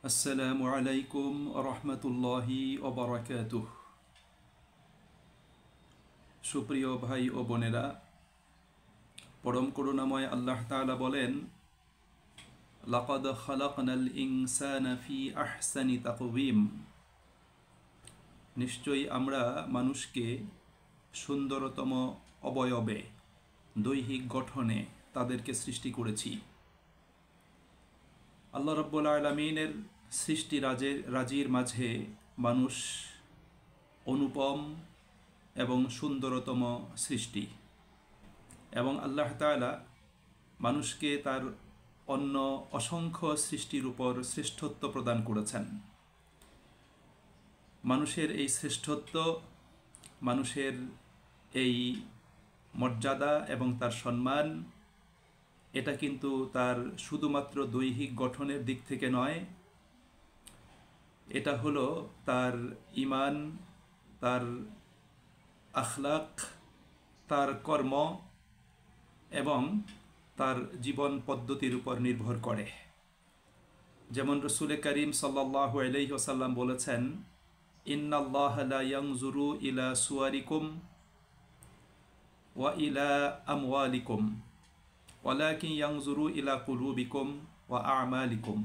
আসসালামু আলাইকুম রহমতুল্লাহি ওবরাকাতুহ। সুপ্রিয় ভাই ও বোনেরা, পরম করুণাময় আল্লাহ তাআলা বলেন, লাকাদ খালাকনাল ইনসানা ফি আহসানি তাকওয়িম। নিশ্চয়ই আমরা মানুষকে সুন্দরতম অবয়বে, দৈহিক গঠনে তাদেরকে সৃষ্টি করেছি। আল্লাহ রাব্বুল আলামিনের সৃষ্টি রাজির মাঝে মানুষ অনুপম এবং সুন্দরতম সৃষ্টি, এবং আল্লাহ তাআলা মানুষকে তার অন্য অসংখ্য সৃষ্টির উপর শ্রেষ্ঠত্ব প্রদান করেছেন। মানুষের এই শ্রেষ্ঠত্ব, মানুষের এই মর্যাদা এবং তার সম্মান, এটা কিন্তু তার শুধুমাত্র দৈহিক গঠনের দিক থেকে নয়, এটা হলো তার ঈমান, তার আখলাক, তার কর্ম এবং তার জীবন পদ্ধতির উপর নির্ভর করে। যেমন রাসূল করিম সাল্লাল্লাহু আলাইহি ওয়াসাল্লাম বলেছেন, ইন্নাল্লাহা লা ইয়ানজুরু ইলা সুওয়ারিকুম ওয়া ইলা আমওয়ালিকুম ওয়ালাকিন ইয়ানজুরু ইলা কুলুবিকুম ওয়া আমালিকুম।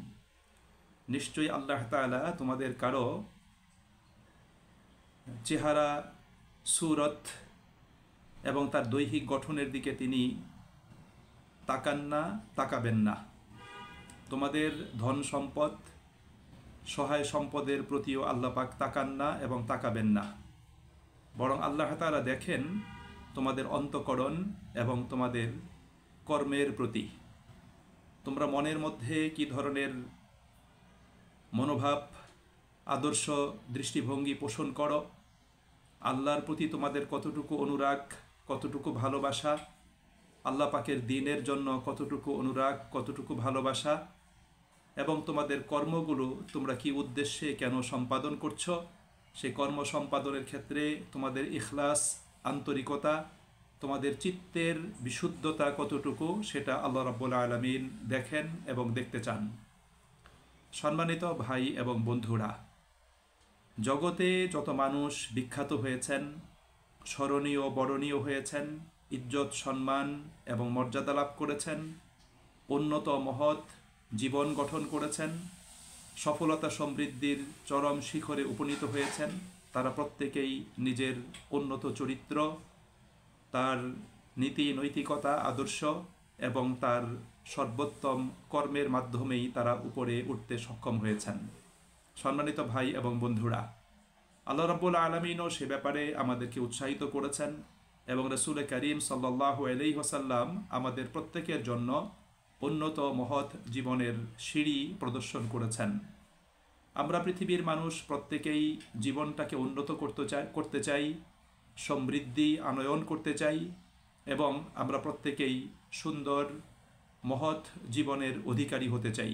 নিশ্চয়ই আল্লাহ তাআলা তোমাদের কারো চেহারা, সুরত এবং তার দৈহিক গঠনের দিকে তিনি তাকাবেন না। তোমাদের ধন সম্পদ, সহায় সম্পদের প্রতিও আল্লাহ পাক তাকান না এবং তাকাবেন না, বরং আল্লাহ তাআলা দেখেন তোমাদের অন্তঃকরণ এবং তোমাদের কর্মের প্রতি। তোমরা মনের মধ্যে কি ধরনের মনোভাব, আদর্শ, দৃষ্টিভঙ্গি পোষণ করো, আল্লাহর প্রতি তোমাদের কতটুকু অনুরাগ, কতটুকু ভালোবাসা, আল্লাহ পাকের দ্বীনের জন্য কতটুকু অনুরাগ, কতটুকু ভালোবাসা, এবং তোমাদের কর্মগুলো তোমরা কি উদ্দেশ্যে কেন সম্পাদন করছো, সেই কর্ম সম্পাদনের ক্ষেত্রে তোমাদের ইখলাস, আন্তরিকতা, তোমাদের চিত্তের বিশুদ্ধতা কতটুকু, সেটা আল্লাহ রাব্বুল আলামিন দেখেন এবং দেখতে চান। সম্মানিত ভাই এবং বন্ধুরা, জগতে যত মানুষ বিখ্যাত হয়েছেন, স্মরণীয় বরণীয় হয়েছেন, ইজ্জত, সম্মান এবং মর্যাদা লাভ করেছেন, উন্নত মহৎ জীবন গঠন করেছেন, সফলতা সমৃদ্ধির চরম শিখরে উপনীত হয়েছেন, তারা প্রত্যেকেই নিজের উন্নত চরিত্র, তার নীতি নৈতিকতা, আদর্শ এবং তার সর্বোত্তম কর্মের মাধ্যমেই তারা উপরে উঠতে সক্ষম হয়েছেন। সম্মানিত ভাই এবং বন্ধুরা, আল্লাহ রাব্বুল আলামিনও সে ব্যাপারে আমাদেরকে উৎসাহিত করেছেন এবং রাসূল করিম সাল্লাল্লাহু আলাইহি ওয়াসাল্লাম আমাদের প্রত্যেকের জন্য উন্নত মহৎ জীবনের সিঁড়ি প্রদর্শন করেছেন। আমরা পৃথিবীর মানুষ প্রত্যেকেই জীবনটাকে উন্নত করতে চাই, সমৃদ্ধি আনয়ন করতে চাই, এবং আমরা প্রত্যেকেই সুন্দর মহৎ জীবনের অধিকারী হতে চাই।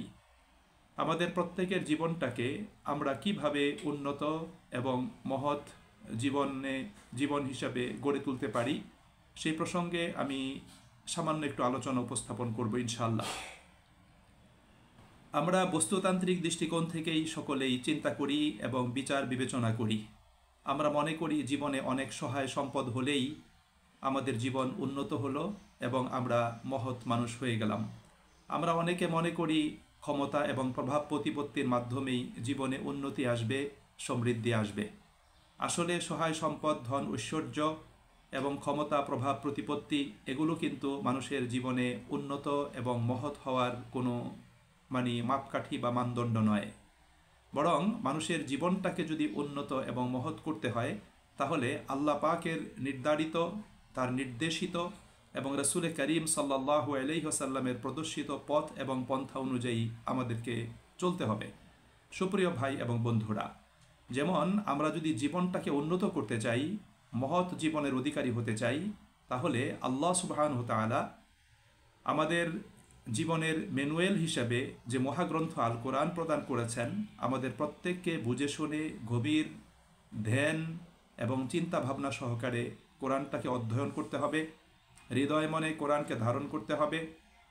আমাদের প্রত্যেকের জীবনটাকে আমরা কিভাবে উন্নত এবং মহৎ জীবন হিসাবে গড়ে তুলতে পারি, সেই প্রসঙ্গে আমি সামান্য একটু আলোচনা উপস্থাপন করব ইনশাআল্লাহ। আমরা বস্তুতান্ত্রিক দৃষ্টিকোণ থেকেই সকলেই চিন্তা করি এবং বিচার বিবেচনা করি। আমরা মনে করি জীবনে অনেক সহায় সম্পদ হলেই আমাদের জীবন উন্নত হলো এবং আমরা মহৎ মানুষ হয়ে গেলাম। আমরা অনেকে মনে করি ক্ষমতা এবং প্রভাব প্রতিপত্তির মাধ্যমেই জীবনে উন্নতি আসবে, সমৃদ্ধি আসবে। আসলে সহায় সম্পদ, ধন, ঐশ্বর্য এবং ক্ষমতা, প্রভাব, প্রতিপত্তি, এগুলো কিন্তু মানুষের জীবনে উন্নত এবং মহৎ হওয়ার কোনো মাপকাঠি বা মানদণ্ড নয়। বরং মানুষের জীবনটাকে যদি উন্নত এবং মহৎ করতে হয়, তাহলে আল্লাহ পাকের নির্ধারিত, তার নির্দেশিত এবং রাসূল করিম সাল্লাল্লাহু আলাইহি ওয়াসাল্লামের প্রদর্শিত পথ এবং পন্থা অনুযায়ী আমাদেরকে চলতে হবে। সুপ্রিয় ভাই এবং বন্ধুরা, যেমন আমরা যদি জীবনটাকে উন্নত করতে চাই, মহৎ জীবনের অধিকারী হতে চাই, তাহলে আল্লাহ সুবহানাহু ওয়া তাআলা আমাদের জীবনের ম্যানুয়াল হিসেবে যে মহাগ্রন্থ আল কোরআন প্রদান করেছেন, আমাদের প্রত্যেককে বুঝে শুনে গভীর ধ্যান এবং চিন্তা ভাবনা সহকারে কোরআনটাকে অধ্যয়ন করতে হবে, হৃদয় মনে কোরআনকে ধারণ করতে হবে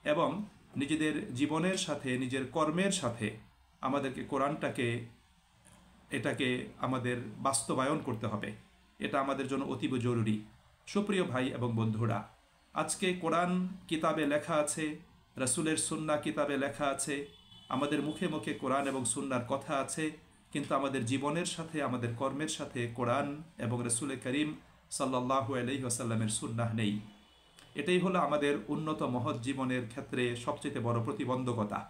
এবং নিজেদের জীবনের সাথে, নিজের কর্মের সাথে আমাদেরকে কোরআনটাকে এটাকে আমাদের বাস্তবায়ন করতে হবে। এটা আমাদের জন্য অতীব জরুরি। সুপ্রিয় ভাই এবং বন্ধুরা, আজকে কোরআন কিতাবে লেখা আছে, রাসূলের সুন্নাহ কিতাবে লেখা আছে, আমাদের মুখে মুখে কোরআন এবং সুন্নাহর কথা আছে, কিন্তু আমাদের জীবনের সাথে আমাদের কর্মের সাথে কোরআন এবং রাসূল করিম সাল্লাল্লাহু আলাইহি ওয়াসাল্লামের সুন্নাহ নেই। এটাই হলো আমাদের উন্নত মহৎ জীবনের ক্ষেত্রে সবচেয়ে বড় প্রতিবন্ধকতা।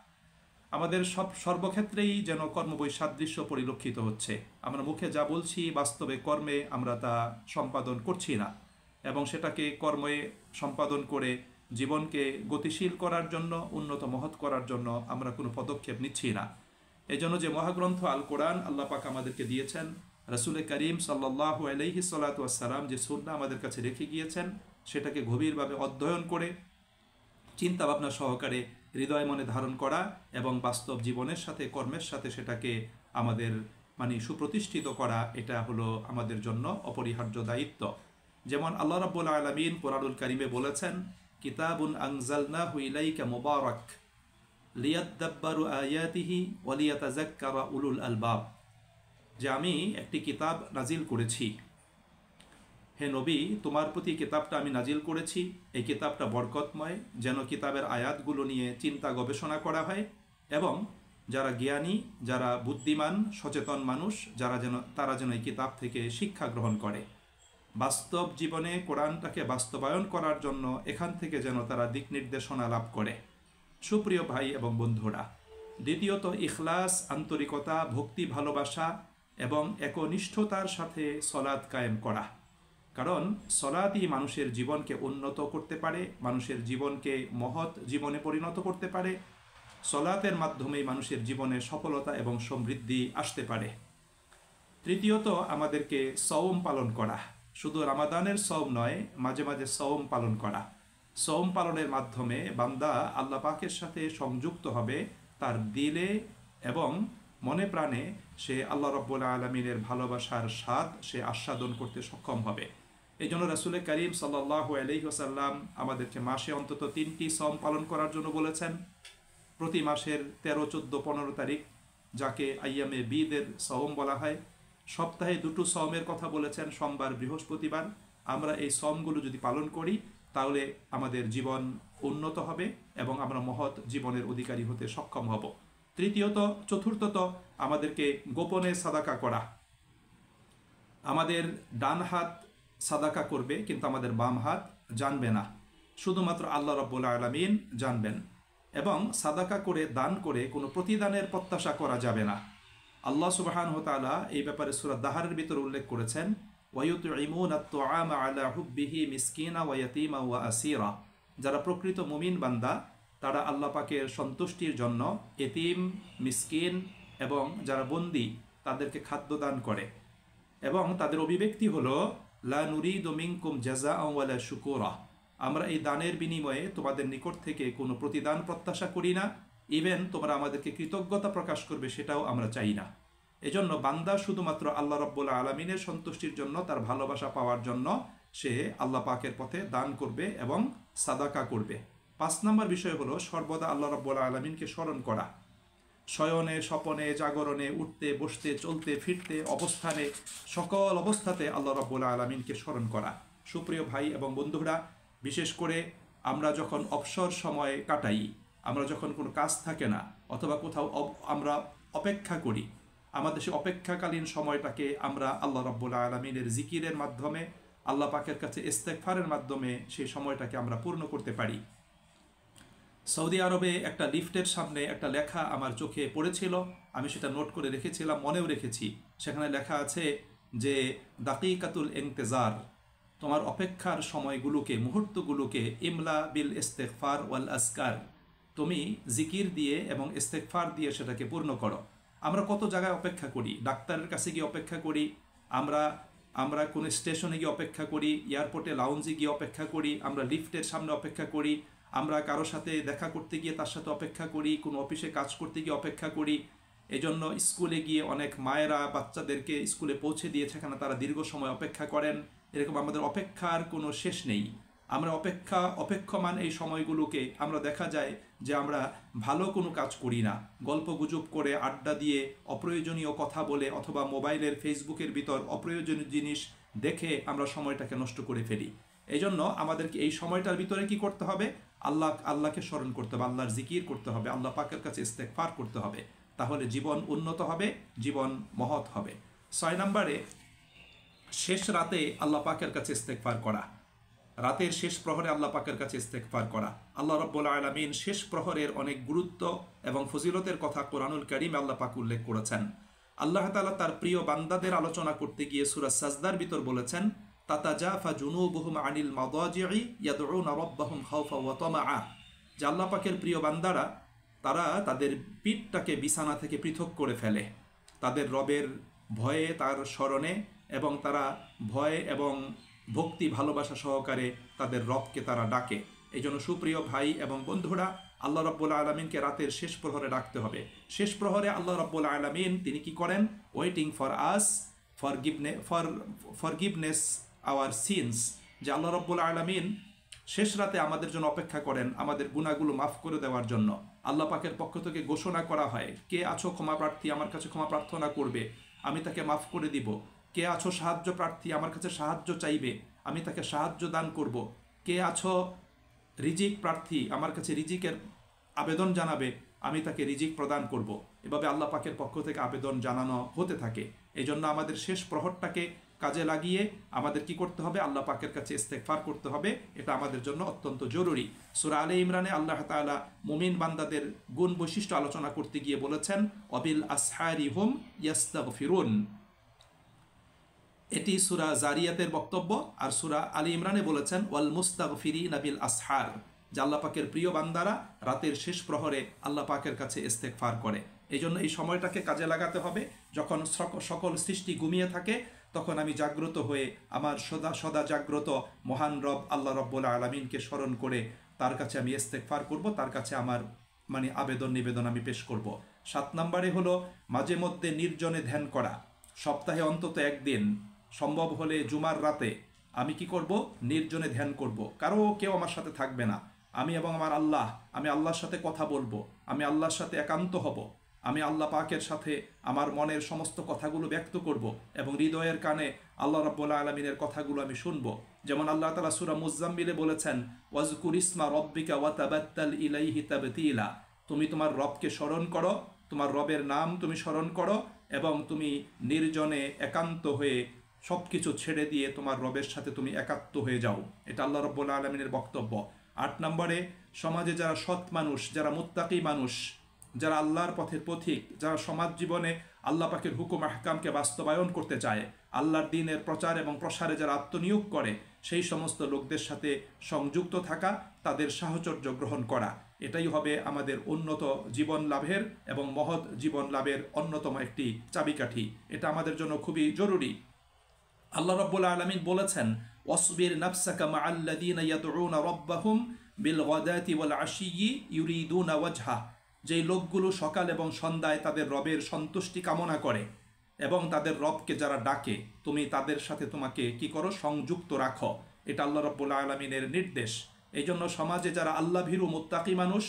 আমাদের সর্বক্ষেত্রেই যেন কর্মবৈসাদৃশ্য পরিলক্ষিত হচ্ছে। আমরা মুখে যা বলছি বাস্তবে কর্মে আমরা তা সম্পাদন করছি না, এবং সেটাকে কর্মে সম্পাদন করে জীবনকে গতিশীল করার জন্য, উন্নত মহৎ করার জন্য আমরা কোনো পদক্ষেপ নিচ্ছি না। এই জন্য যে মহাগ্রন্থ আল কোরআন আল্লাহ পাক আমাদেরকে দিয়েছেন, রাসূল করিম সাল্লাল্লাহু আলাইহি সাল্লাতু ওয়াস সালাম যে সুন্নাহ আমাদের কাছে রেখে গিয়েছেন, সেটাকে গভীরভাবে অধ্যয়ন করে চিন্তা ভাবনা সহকারে হৃদয় মনে ধারণ করা এবং বাস্তব জীবনের সাথে কর্মের সাথে সেটাকে আমাদের সুপ্রতিষ্ঠিত করা, এটা হলো আমাদের জন্য অপরিহার্য দায়িত্ব। যেমন আল্লাহ রাব্বুল আলামিন কোরআনুল কারীমে বলেছেন, কিতাবুন আনজালনাহু ইলাইকা মুবারাক লিয়াদাব্বারু আয়াতিহি ওয়া লিয়াতাযাক্কারা উলুল আলবাব, যে আমি একটি কিতাব নাজিল করেছি। হে নবী, তোমার প্রতি কিতাবটা আমি নাজিল করেছি, এই কিতাবটা বরকতময়, যেন কিতাবের আয়াতগুলো নিয়ে চিন্তা গবেষণা করা হয় এবং যারা জ্ঞানী, যারা বুদ্ধিমান সচেতন মানুষ, তারা যেন এই কিতাব থেকে শিক্ষা গ্রহণ করে। বাস্তব জীবনে কোরআনটাকে বাস্তবায়ন করার জন্য এখান থেকে যেন তারা দিক নির্দেশনা লাভ করে। সুপ্রিয় ভাই এবং বন্ধুরা, দ্বিতীয়ত ইখলাস, আন্তরিকতা, ভক্তি, ভালোবাসা এবং একনিষ্ঠতার সাথে সলাত কায়েম করা। কারণ সলাতই মানুষের জীবনকে উন্নত করতে পারে, মানুষের জীবনকে মহৎ জীবনে পরিণত করতে পারে। সলাতের মাধ্যমেই মানুষের জীবনে সফলতা এবং সমৃদ্ধি আসতে পারে। তৃতীয়ত আমাদেরকে সওম পালন করা, শুধু রামাদানের সওম নয়, মাঝে মাঝে সওম পালন করা। সওম পালনের মাধ্যমে বান্দা আল্লাহ পাকের সাথে সংযুক্ত হবে, তার দিলে এবং মনে প্রাণে সে আল্লাহ রাব্বুল আলামিনের ভালোবাসার স্বাদ সে আস্বাদন করতে সক্ষম হবে। এই জন্য রাসূল করিম সাল্লাল্লাহু আলাইহি ওয়াসাল্লাম আমাদেরকে মাসে অন্তত 3টি সওম পালন করার জন্য বলেছেন। প্রতি মাসের 13, 14, 15 তারিখ, যাকে আইয়ামে বীদের সওম বলা হয়। সপ্তাহে 2টো সওমের কথা বলেছেন, সোমবার, বৃহস্পতিবার। আমরা এই সওমগুলো যদি পালন করি তাহলে আমাদের জীবন উন্নত হবে এবং আমরা মহৎ জীবনের অধিকারী হতে সক্ষম হব। চতুর্থত আমাদেরকে গোপনে সাদাকা করা। আমাদের ডান হাত সাদাকা করবে, কিন্তু আমাদের বাম হাত জানবে না, শুধুমাত্র আল্লাহ রাব্বুল আলামিন জানবেন। এবং সাদাকা করে, দান করে কোনো প্রতিদানের প্রত্যাশা করা যাবে না। আল্লাহ সুবহানাহু ওয়া তাআলা এই ব্যাপারে সূরা দাহারের ভিতরে উল্লেখ করেছেন, ওয়ায়ুতঈমুনা আত-তুআমা আলা হুব্বিহি মিসকিনা ওয়া ইয়াতীমা ওয়া আসীরা। যারা প্রকৃত মুমিন বান্দা, তারা আল্লাহ পাকের সন্তুষ্টির জন্য এতিম, মিসকিন এবং যারা বন্দী তাদেরকে খাদ্য দান করে। এবং তাদের অভিব্যক্তি হলো, লা নুরিদু মিনকুম জাযাআন ওয়ালা শুকুরা। আমরা এই দানের বিনিময়ে তোমাদের নিকট থেকে কোনো প্রতিদান প্রত্যাশা করি না, ইভেন তোমরা আমাদেরকে কৃতজ্ঞতা প্রকাশ করবে সেটাও আমরা চাই না। এজন্য বান্দা শুধুমাত্র আল্লাহ রাব্বুল আলামিনের সন্তুষ্টির জন্য, তার ভালোবাসা পাওয়ার জন্য সে আল্লাহ পাকের পথে দান করবে এবং সাদাকা করবে। 5 নম্বর বিষয় হলো সর্বদা আল্লাহ রাব্বুল আলামিনকে স্মরণ করা। শয়নে, স্বপনে, জাগরণে, উঠতে বসতে, চলতে ফিরতে, অবস্থানে, সকল অবস্থাতে আল্লাহ রাব্বুল আলামিনকে স্মরণ করা। সুপ্রিয় ভাই এবং বন্ধুরা, বিশেষ করে আমরা যখন অবসর সময় কাটাই, আমরা যখন কোনো কাজ থাকে না অথবা কোথাও আমরা অপেক্ষা করি, আমাদের সেই অপেক্ষাকালীন সময়টাকে আমরা আল্লাহ রাব্বুল আলামিনের জিকিরের মাধ্যমে, আল্লাহ পাকের কাছে ইস্তেগফারের মাধ্যমে সেই সময়টাকে আমরা পূর্ণ করতে পারি। সৌদি আরবে একটা লিফটের সামনে একটা লেখা আমার চোখে পড়েছিল, আমি সেটা নোট করে রেখেছিলাম, মনেও রেখেছি। সেখানে লেখা আছে যে দাকিকাতুল ইন্তেজার, তোমার অপেক্ষার সময়গুলোকে, মুহূর্তগুলোকে ইমলা বিল ইস্তেগফার ওয়াল আসকার, তুমি জিকির দিয়ে এবং ইস্তেগফার দিয়ে সেটাকে পূর্ণ করো। আমরা কত জায়গায় অপেক্ষা করি, ডাক্তারের কাছে গিয়ে অপেক্ষা করি, আমরা কোনো স্টেশনে গিয়ে অপেক্ষা করি, এয়ারপোর্টে লাউঞ্জে গিয়ে অপেক্ষা করি, আমরা লিফটের সামনে অপেক্ষা করি, আমরা কারোর সাথে দেখা করতে গিয়ে তার সাথে অপেক্ষা করি, কোনো অফিসে কাজ করতে গিয়ে অপেক্ষা করি। এজন্য স্কুলে গিয়ে অনেক মায়েরা বাচ্চাদেরকে স্কুলে পৌঁছে দিয়ে সেখানে তারা দীর্ঘ সময় অপেক্ষা করেন। এরকম আমাদের অপেক্ষার কোনো শেষ নেই। আমরা অপেক্ষমান এই সময়গুলোকে আমরা দেখা যায় যে আমরা ভালো কোনো কাজ করি না, গল্প গুজব করে, আড্ডা দিয়ে, অপ্রয়োজনীয় কথা বলে অথবা মোবাইলের ফেসবুকের ভিতর অপ্রয়োজনীয় জিনিস দেখে আমরা সময়টাকে নষ্ট করে ফেলি। এই জন্য আমাদেরকে এই সময়টার ভিতরে কি করতে হবে? আল্লাহকে স্মরণ করতে হবে, আল্লাহর জিকির করতে হবে, আল্লাহ পাকের কাছে ইস্তেগফার করতে হবে। তাহলে জীবন উন্নত হবে, জীবন মহৎ হবে। 6 নম্বরে শেষ রাতে আল্লাহ পাকের কাছে ইস্তেগফার করা। রাতের শেষ প্রহরে আল্লাহ পাকের কাছে ইস্তেগফার করা। আল্লাহ রাব্বুল আলামিন শেষ প্রহরের অনেক গুরুত্ব এবং ফজিলতের কথা কোরআনুল কারীমে আল্লাহ পাক উল্লেখ করেছেন। আল্লাহ তাআলা তার প্রিয় বান্দাদের আলোচনা করতে গিয়ে সূরা সাজদার ভিতর বলেছেন, তাতাজাফা জুনুবুহুম আনিল মাদাজি'i ইয়াদউনা রাব্বাহুম খাওফা ওয়া তামাআ। যে আল্লাহ পাকের প্রিয় বান্দারা তারা তাদের পিঠটাকে বিছানা থেকে পৃথক করে ফেলে তাদের রবের ভয়ে, তার স্মরণে, এবং তারা ভয় এবং ভক্তি ভালোবাসা সহকারে তাদের রবকে তারা ডাকে। এই জন্য সুপ্রিয় ভাই এবং বন্ধুরা, আল্লাহ রাব্বুল আলামিনকে রাতের শেষ প্রহরে ডাকতে হবে। শেষ প্রহরে আল্লাহ রাব্বুল আলামিন তিনি কি করেন? Waiting for us forgiveness our sins. যে আল্লাহ রাব্বুল আলামিন শেষ রাতে আমাদের জন্য অপেক্ষা করেন আমাদের গুনাহগুলো মাফ করে দেওয়ার জন্য। আল্লাহ পাকের পক্ষ থেকে ঘোষণা করা হয়, কে আছো ক্ষমা প্রার্থী, আমার কাছে ক্ষমা প্রার্থনা করবে, আমি তাকে মাফ করে দিব। কে আছো সাহায্য প্রার্থী, আমার কাছে সাহায্য চাইবে, আমি তাকে সাহায্য দান করব। কে আছো রিজিক প্রার্থী, আমার কাছে রিজিকের আবেদন জানাবে, আমি তাকে রিজিক প্রদান করব। এভাবে আল্লাহ পাকের পক্ষ থেকে আবেদন জানানো হতে থাকে। এই জন্য আমাদের শেষ প্রহরটাকে কাজে লাগিয়ে আমাদের কি করতে হবে? আল্লাহ পাকের কাছে ইস্তেগফার করতে হবে। এটা আমাদের জন্য অত্যন্ত জরুরি। সূরা আলে ইমরানে আল্লাহ তাআলা মুমিন বান্দাদের গুণ বৈশিষ্ট্য আলোচনা করতে গিয়ে বলেছেন, অবিল আসহারি হুম ইয়াস্তাগফিরুন। এটি সূরা জারিয়াতের বক্তব্য। আর সূরা আলে ইমরানে বলেছেন, ওয়াল মুস্তাগফিরিনা বিল আসহার। যে আল্লাহ পাকের প্রিয় বান্দারা রাতের শেষ প্রহরে আল্লাহ পাকের কাছে ইস্তেগফার করে। এই জন্য এই সময়টাকে কাজে লাগাতে হবে। যখন সকল সৃষ্টি ঘুমিয়ে থাকে তখন আমি জাগ্রত হয়ে আমার সদা জাগ্রত মহান রব আল্লাহ রাব্বুল আলামিনকে স্মরণ করে তার কাছে আমি ইস্তেগফার করব, তার কাছে আমার আবেদন নিবেদন আমি পেশ করব। 7 নম্বরে হলো মাঝে মধ্যে নির্জনে ধ্যান করা। সপ্তাহে অন্তত একদিন, সম্ভব হলে জুমার রাতে আমি কি করব? নির্জনে ধ্যান করব। কেউ আমার সাথে থাকবে না, আমি এবং আমার আল্লাহ, আমি আল্লাহর সাথে কথা বলবো, আমি আল্লাহর সাথে একান্ত হব, আমি আল্লাহ পাকের সাথে আমার মনের সমস্ত কথাগুলো ব্যক্ত করব এবং হৃদয়ের কানে আল্লাহ রাব্বুল আলামিনের কথাগুলো আমি শুনবো। যেমন আল্লাহ তাআলা সূরা মুজ্জাম্মিলে বলেছেন, ওয়াজকুর ইসমা রব্বিকা ওয়া তাবাত্তাল ইলাইহি তাবতীলা। তুমি তোমার রবকে স্মরণ করো, তোমার রবের নাম তুমি স্মরণ করো এবং তুমি নির্জনে একান্ত হয়ে সব কিছু ছেড়ে দিয়ে তোমার রবের সাথে তুমি একাত্ম হয়ে যাও। এটা আল্লাহ রাব্বুল আলামিনের বক্তব্য। 8 নম্বরে সমাজে যারা সৎ মানুষ, যারা মুত্তাকি মানুষ, যারা আল্লাহর পথের পথিক, যারা সমাজ জীবনে আল্লাহ পাকের হুকুম আহকামকে বাস্তবায়ন করতে চায়, আল্লাহর দ্বীনের প্রচার এবং প্রসারে যারা আত্মনিয়োগ করে, সেই সমস্ত লোকদের সাথে সংযুক্ত থাকা, তাদের সাহচর্য গ্রহণ করা, এটাই হবে আমাদের উন্নত জীবন লাভের এবং মহৎ জীবন লাভের অন্যতম একটি চাবিকাঠি। এটা আমাদের জন্য খুবই জরুরি। আল্লাহ রাব্বুল আলামিন বলেছেন, ওয়াসবির নাফসাকা মাআল্লাযীনা ইয়াদউনা রাব্বাহুম বিল গাদাতি ওয়াল আশিয়্যি ইউরিদুনা ওয়াজহা। যেই লোকগুলো সকাল এবং সন্ধ্যায় তাদের রবের সন্তুষ্টি কামনা করে এবং তাদের রবকে যারা ডাকে, তুমি তাদের সাথে তোমাকে কি করো? সংযুক্ত রাখো। এটা আল্লাহ রাব্বুল আলামিনের নির্দেশ। এই জন্য সমাজে যারা আল্লাহ ভীরু মুত্তাকি মানুষ,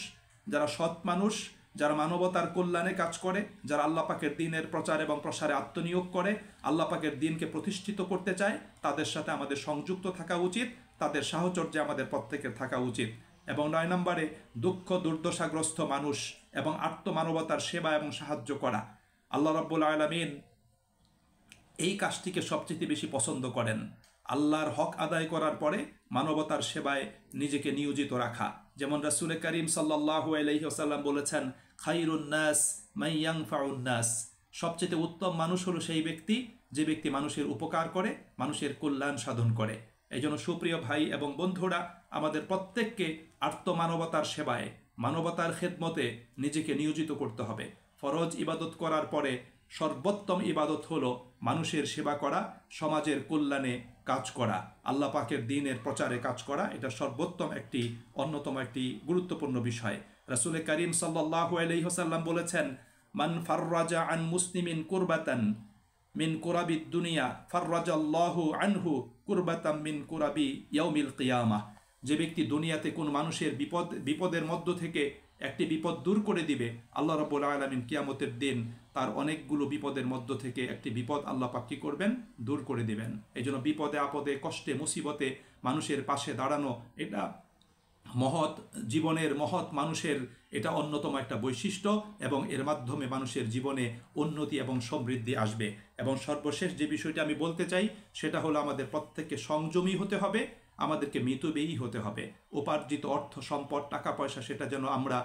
যারা সৎ মানুষ, যারা মানবতার কল্যাণে কাজ করে, যারা আল্লাহ পাকের দ্বীনের প্রচার এবং প্রসারে আত্মনিয়োগ করে, আল্লাহ পাকের দ্বীনকে প্রতিষ্ঠিত করতে চায়, তাদের সাথে আমাদের সংযুক্ত থাকা উচিত, তাদের সাহচর্যে আমাদের প্রত্যেকের থাকা উচিত। এবং 9 নম্বরে দুঃখ দুর্দশাগ্রস্ত মানুষ এবং আত্মমানবতার সেবা এবং সাহায্য করা। আল্লাহ রাব্বুল আলামিন এই কাজটিকে সবচেয়ে বেশি পছন্দ করেন। আল্লাহর হক আদায় করার পরে মানবতার সেবায় নিজেকে নিয়োজিত রাখা। যেমন রাসূল করিম সাল্লাল্লাহু আলাইহি ওয়াসাল্লাম বলেছেন, খায়রুন নাস মান ইয়ানফাউন নাস। সবচেয়ে উত্তম মানুষ হলো সেই ব্যক্তি যে ব্যক্তি মানুষের উপকার করে, মানুষের কল্যাণ সাধন করে। এই জন্য সুপ্রিয় ভাই এবং বন্ধুরা, আমাদের প্রত্যেককে আত্মমানবতার সেবায়, মানবতার খেদমতে নিজেকে নিয়োজিত করতে হবে। ফরজ ইবাদত করার পরে সর্বোত্তম ইবাদত হলো মানুষের সেবা করা, সমাজের কল্যাণে কাজ করা, আল্লাহ পাকের দ্বীনের প্রচারে কাজ করা। এটা সর্বোত্তম অন্যতম একটি গুরুত্বপূর্ণ বিষয়। রাসূল করিম সাল্লাল্লাহু আলাইহি ওয়াসাল্লাম বলেছেন, মান ফাররাজা আন মুসলিমিন কুরবাতান মিন কুরাবিদ দুনিয়া ফাররাজাল্লাহু আনহু কুরবাতাম মিন কুরাবি ইয়াউমিল কিয়ামাহ। যে ব্যক্তি দুনিয়াতে কোন মানুষের বিপদের মধ্য থেকে একটি বিপদ দূর করে দিবে, আল্লাহ রাব্বুল আলামিন কিয়ামতের দিন তার অনেকগুলো বিপদের মধ্য থেকে একটি বিপদ আল্লাহ পাক কি করবেন, দূর করে দিবেন। এই জন্য বিপদে আপদে কষ্টে মুসিবতে মানুষের পাশে দাঁড়ানো, এটা মহৎ জীবনের মহৎ মানুষের এটা অন্যতম একটা বৈশিষ্ট্য, এবং এর মাধ্যমে মানুষের জীবনে উন্নতি এবং সমৃদ্ধি আসবে। এবং সর্বশেষ যে বিষয়টা আমি বলতে চাই সেটা হলো আমাদের প্রত্যেককে সংযমী হতে হবে, আমাদেরকে মিতব্যয়ী হতে হবে। উপার্জিত অর্থ সম্পদ টাকা পয়সা সেটা যেন আমরা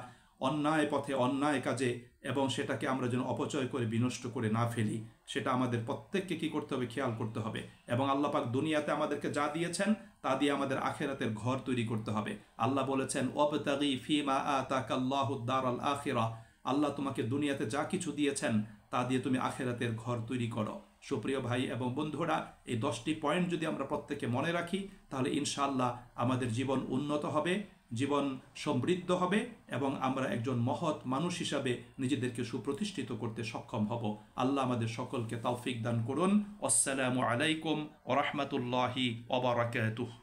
অন্যায় পথে অন্যায় কাজে এবং সেটাকে আমরা যেন অপচয় করে বিনষ্ট করে না ফেলি, সেটা আমাদের প্রত্যেককে কি করতে হবে, খেয়াল করতে হবে। এবং আল্লাহ পাক দুনিয়াতে আমাদেরকে যা দিয়েছেন তা দিয়ে আমাদের আখেরাতের ঘর তৈরি করতে হবে। আল্লাহ বলেছেন ওয়াবতাগি ফিমা আতাকাল্লাহুদ দারাল আখিরাহ, আল্লাহ তোমাকে দুনিয়াতে যা কিছু দিয়েছেন তা দিয়ে তুমি আখেরাতের ঘর তৈরি করো। সুপ্রিয় ভাই এবং বন্ধুরা, এই 10টি পয়েন্ট যদি আমরা প্রত্যেকে মনে রাখি তাহলে ইনশাআল্লাহ আমাদের জীবন উন্নত হবে, জীবন সমৃদ্ধ হবে, এবং আমরা একজন মহৎ মানুষ হিসাবে নিজেদেরকে সুপ্রতিষ্ঠিত করতে সক্ষম হব। আল্লাহ আমাদের সকলকে তৌফিক দান করুন। আসসালামু আলাইকুম ওয়া রাহমাতুল্লাহি ওয়া বারাকাতুহু।